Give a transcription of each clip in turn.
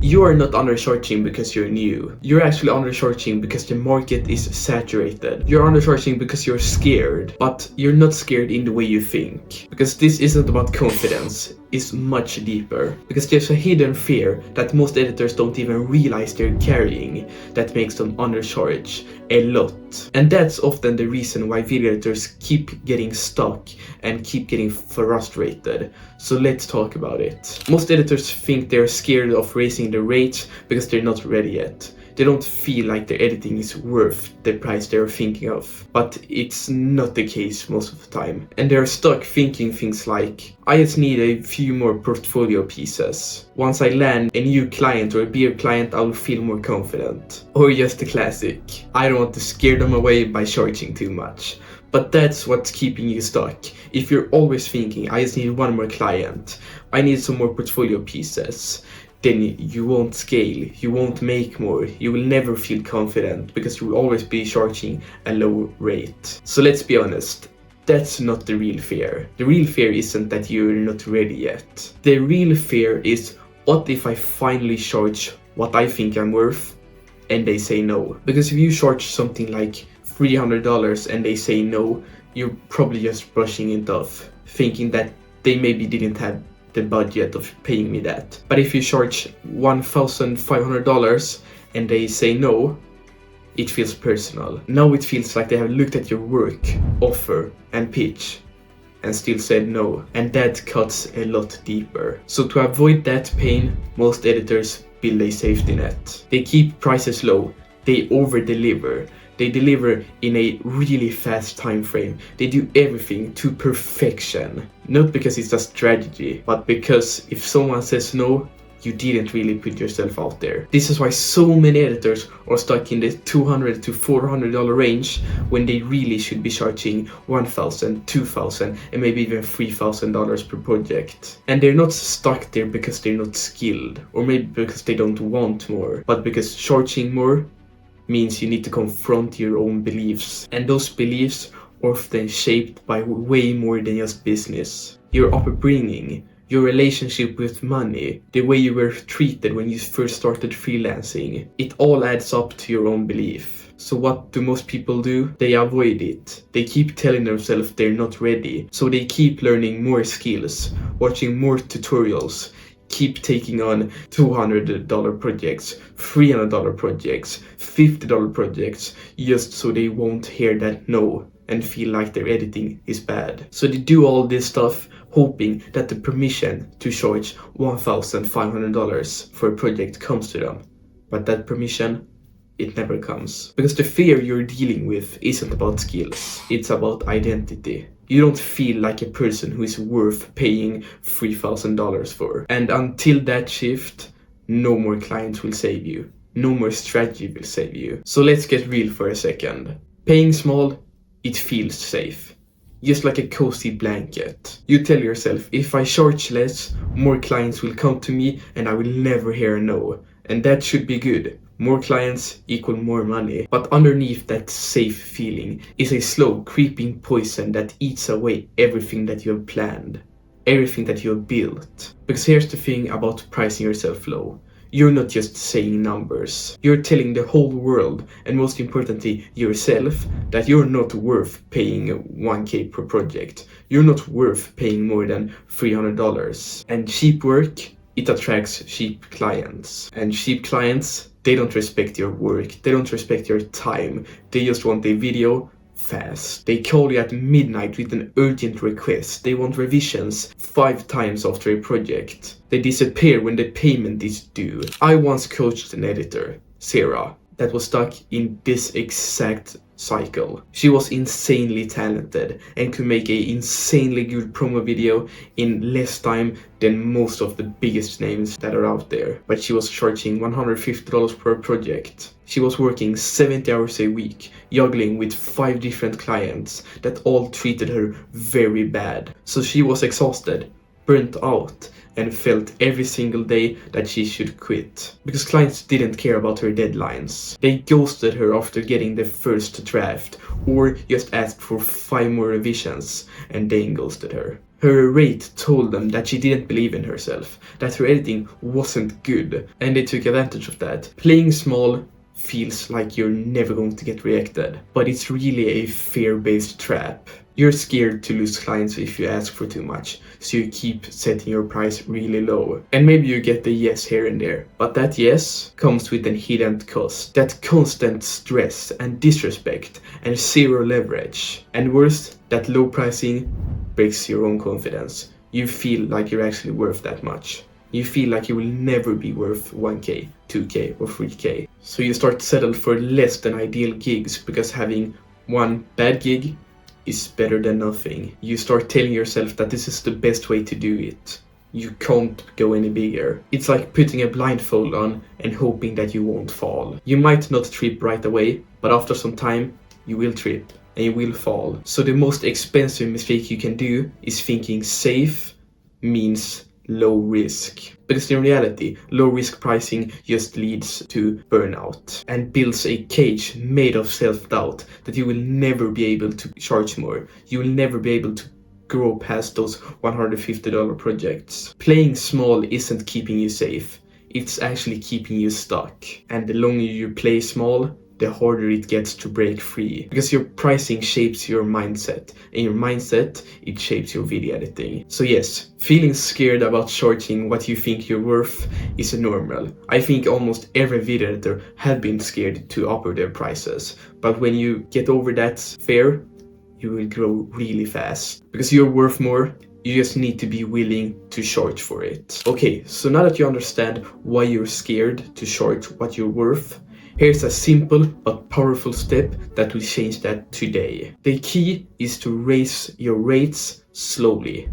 You are not undercharging because you're new. You're actually undercharging because the market is saturated. You're undercharging because you're scared, but you're not scared in the way you think. Because this isn't about confidence, it's much deeper. Because there's a hidden fear that most editors don't even realize they're carrying that makes them undercharge a lot. And that's often the reason why video editors keep getting stuck and keep getting frustrated. So let's talk about it. Most editors think they're scared of raising the rates because they're not ready yet. They don't feel like their editing is worth the price they're thinking of. But it's not the case most of the time. And they're stuck thinking things like, I just need a few more portfolio pieces. Once I land a new client or a bigger client, I'll feel more confident. Or just the classic, I don't want to scare them away by charging too much. But that's what's keeping you stuck. If you're always thinking, I just need one more client, I need some more portfolio pieces, then you won't scale, you won't make more, you will never feel confident because you will always be charging a low rate. So let's be honest, that's not the real fear. The real fear isn't that you're not ready yet. The real fear is, what if I finally charge what I think I'm worth and they say no? Because if you charge something like $300 and they say no, you're probably just brushing it off, thinking that they maybe didn't have the budget of paying me that. But if you charge $1,500 and they say no, it feels personal. Now it feels like they have looked at your work, offer, and pitch and still said no. And that cuts a lot deeper. So to avoid that pain, most editors build a safety net. They keep prices low, they over-deliver. They deliver in a really fast time frame. They do everything to perfection. Not because it's a strategy, but because if someone says no, you didn't really put yourself out there. This is why so many editors are stuck in the $200 to $400 range when they really should be charging $1,000, $2,000, and maybe even $3,000 per project. And they're not stuck there because they're not skilled, or maybe because they don't want more, but because charging more means you need to confront your own beliefs. And those beliefs are often shaped by way more than just business. Your upbringing, your relationship with money, the way you were treated when you first started freelancing. It all adds up to your own belief. So what do most people do? They avoid it. They keep telling themselves they're not ready. So they keep learning more skills, watching more tutorials, keep taking on $200 projects, $300 projects, $50 projects, just so they won't hear that no and feel like their editing is bad. So they do all this stuff hoping that the permission to charge $1,500 for a project comes to them. But that permission, it never comes. Because the fear you're dealing with isn't about skills, it's about identity. You don't feel like a person who is worth paying $3,000 for. And until that shift, no more clients will save you. No more strategy will save you. So let's get real for a second. Paying small, it feels safe. Just like a cozy blanket. You tell yourself, if I charge less, more clients will come to me and I will never hear a no. And that should be good. More clients equal more money. But underneath that safe feeling is a slow, creeping poison that eats away everything that you have planned. Everything that you have built. Because here's the thing about pricing yourself low. You're not just saying numbers. You're telling the whole world, and most importantly yourself, that you're not worth paying $1,000 per project. You're not worth paying more than $300. And cheap work, it attracts cheap clients. And cheap clients, they don't respect your work. They don't respect your time. They just want a video fast. They call you at midnight with an urgent request. They want revisions 5 times after a project. They disappear when the payment is due. I once coached an editor, Sarah, that was stuck in this exact cycle. She was insanely talented and could make a insanely good promo video in less time than most of the biggest names that are out there. But she was charging $150 per project. She was working 70 hours a week, juggling with 5 different clients that all treated her very bad. So she was exhausted, burnt out, and felt every single day that she should quit. Because clients didn't care about her deadlines. They ghosted her after getting the first draft, or just asked for 5 more revisions and then ghosted her. Her rate told them that she didn't believe in herself, that her editing wasn't good, and they took advantage of that. Playing small feels like you're never going to get rejected, but it's really a fear-based trap. You're scared to lose clients if you ask for too much, so you keep setting your price really low. And maybe you get the yes here and there, but that yes comes with an hidden cost. That constant stress and disrespect and zero leverage. And worst, that low pricing breaks your own confidence. You feel like you're actually worth that much. You feel like you will never be worth 1k, 2k or 3k. So you start to settle for less than ideal gigs because having one bad gig is better than nothing. You start telling yourself that this is the best way to do it. You can't go any bigger. It's like putting a blindfold on and hoping that you won't fall. You might not trip right away, but after some time, you will trip and you will fall. So the most expensive mistake you can do is thinking safe means low risk. Because in reality, low risk pricing just leads to burnout and builds a cage made of self-doubt that you will never be able to charge more. You will never be able to grow past those $150 projects. Playing small isn't keeping you safe. It's actually keeping you stuck. And the longer you play small, the harder it gets to break free. Because your pricing shapes your mindset, and your mindset, it shapes your video editing. So yes, feeling scared about charging what you think you're worth is normal. I think almost every video editor have been scared to upper their prices. But when you get over that fear, you will grow really fast. Because you're worth more, you just need to be willing to charge for it. Okay, so now that you understand why you're scared to charge what you're worth, here's a simple but powerful step that will change that today. The key is to raise your rates slowly.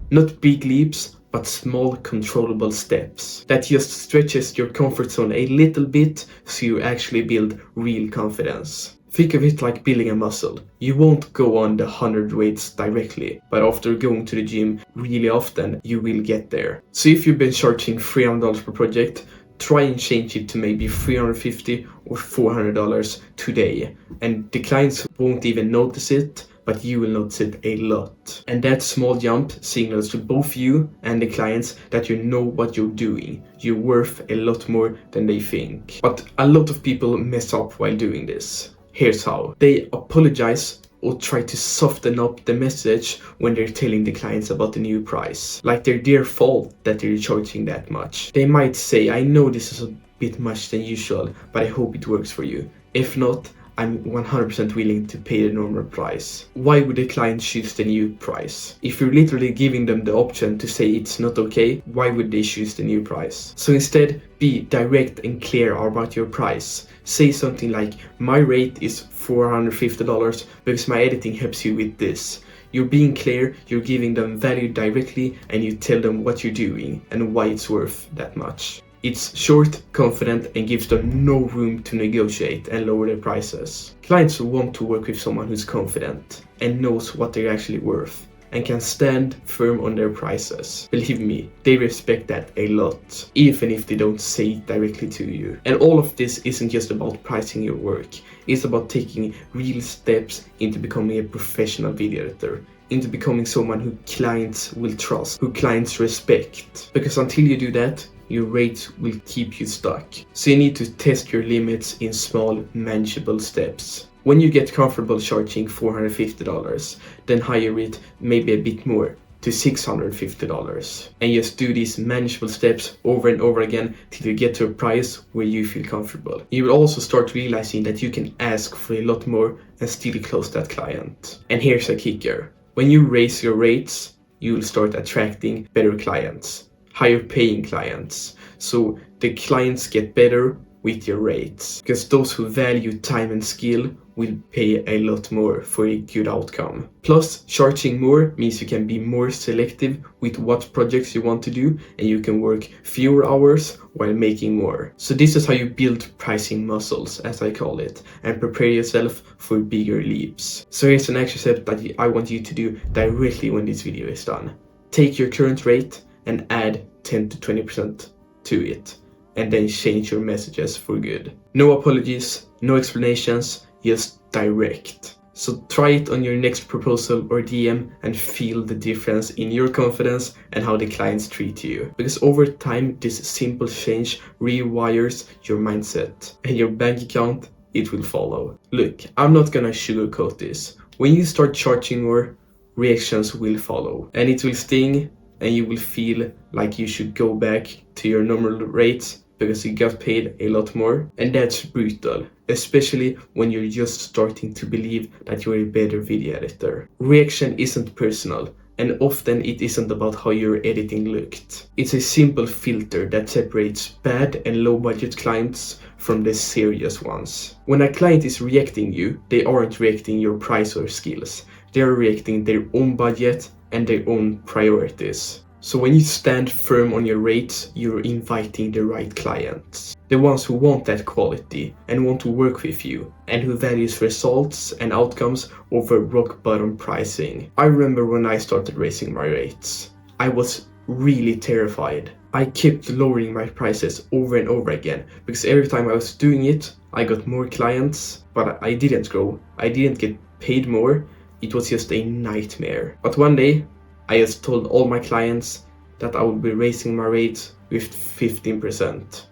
Not big leaps, but small controllable steps. That just stretches your comfort zone a little bit so you actually build real confidence. Think of it like building a muscle. You won't go on the 100 weights directly, but after going to the gym really often, you will get there. So if you've been charging $300 per project, try and change it to maybe $350 or $400 today. And the clients won't even notice it, but you will notice it a lot. And that small jump signals to both you and the clients that you know what you're doing. You're worth a lot more than they think. But a lot of people mess up while doing this. Here's how. They apologize or try to soften up the message when they're telling the clients about the new price. Like they're their fault that they're charging that much. They might say, I know this is a bit much than usual, but I hope it works for you. If not, I'm 100% willing to pay the normal price. Why would the client choose the new price? If you're literally giving them the option to say it's not okay, why would they choose the new price? So instead, be direct and clear about your price. Say something like, my rate is $450 because my editing helps you with this. You're being clear, you're giving them value directly, and you tell them what you're doing and why it's worth that much. It's short, confident, and gives them no room to negotiate and lower their prices. Clients want to work with someone who's confident and knows what they're actually worth and can stand firm on their prices. Believe me, they respect that a lot, even if they don't say it directly to you. And all of this isn't just about pricing your work. It's about taking real steps into becoming a professional video editor, into becoming someone who clients will trust, who clients respect. Because until you do that, your rates will keep you stuck. So you need to test your limits in small, manageable steps. When you get comfortable charging $450, then higher it maybe a bit more to $650. And just do these manageable steps over and over again till you get to a price where you feel comfortable. You will also start realizing that you can ask for a lot more and still close that client. And here's a kicker. When you raise your rates, you will start attracting better clients, higher paying clients. So the clients get better with your rates, because those who value time and skill will pay a lot more for a good outcome. Plus, charging more means you can be more selective with what projects you want to do, and you can work fewer hours while making more. So this is how you build pricing muscles, as I call it, and prepare yourself for bigger leaps. So here's an extra step that I want you to do directly when this video is done. Take your current rate and add 10 to 20% to it, and then change your messages for good. No apologies, no explanations, just direct. So try it on your next proposal or DM and feel the difference in your confidence and how the clients treat you. Because over time, this simple change rewires your mindset and your bank account, it will follow. Look, I'm not gonna sugarcoat this. When you start charging more, reactions will follow and it will sting and you will feel like you should go back to your normal rates because you got paid a lot more. And that's brutal, especially when you're just starting to believe that you're a better video editor. Reaction isn't personal, and often it isn't about how your editing looked. It's a simple filter that separates bad and low budget clients from the serious ones. When a client is reacting you, they aren't reacting your price or skills. They're reacting their own budget and their own priorities. So when you stand firm on your rates, you're inviting the right clients. The ones who want that quality and want to work with you and who values results and outcomes over rock bottom pricing. I remember when I started raising my rates, I was really terrified. I kept lowering my prices over and over again because every time I was doing it, I got more clients, but I didn't grow. I didn't get paid more. It was just a nightmare. But one day, I just told all my clients that I would be raising my rates with 15%.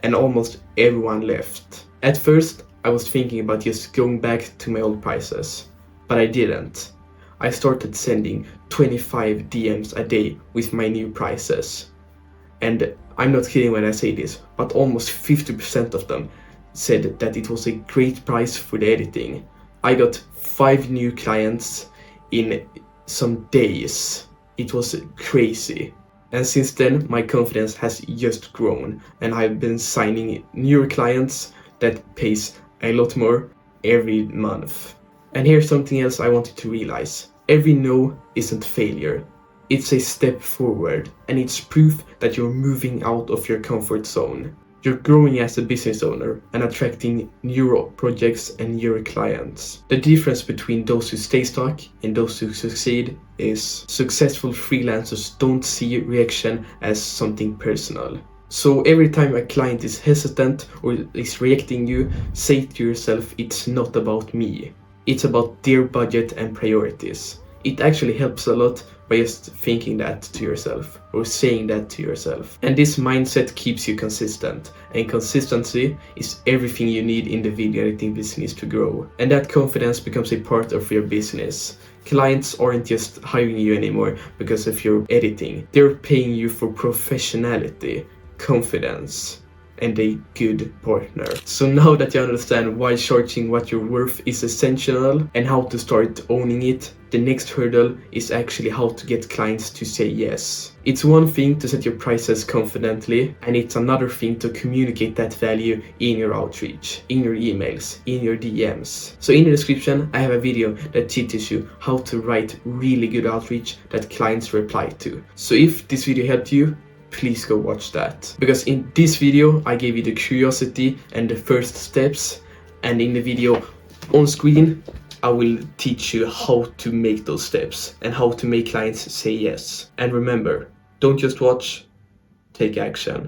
And almost everyone left. At first, I was thinking about just going back to my old prices. But I didn't. I started sending 25 DMs a day with my new prices. And I'm not kidding when I say this, but almost 50% of them said that it was a great price for the editing. I got 5 new clients in some days. It was crazy. And since then, my confidence has just grown and I've been signing newer clients that pays a lot more every month. And here's something else I wanted to realize. Every no isn't failure. It's a step forward and it's proof that you're moving out of your comfort zone. You're growing as a business owner and attracting new projects and newer clients. The difference between those who stay stuck and those who succeed is successful freelancers don't see reaction as something personal. So every time a client is hesitant or is reacting you, say to yourself, it's not about me. It's about their budget and priorities. It actually helps a lot by just thinking that to yourself or saying that to yourself. And this mindset keeps you consistent. And consistency is everything you need in the video editing business to grow. And that confidence becomes a part of your business. Clients aren't just hiring you anymore because of your editing. They're paying you for professionality, confidence, and a good partner. So now that you understand why charging what you're worth is essential and how to start owning it, the next hurdle is actually how to get clients to say yes. It's one thing to set your prices confidently, and it's another thing to communicate that value in your outreach, in your emails, in your DMs. So in the description, I have a video that teaches you how to write really good outreach that clients reply to. So if this video helped you, please go watch that. Because in this video, I gave you the curiosity and the first steps, and in the video on screen, I will teach you how to make those steps and how to make clients say yes. And remember, don't just watch, take action.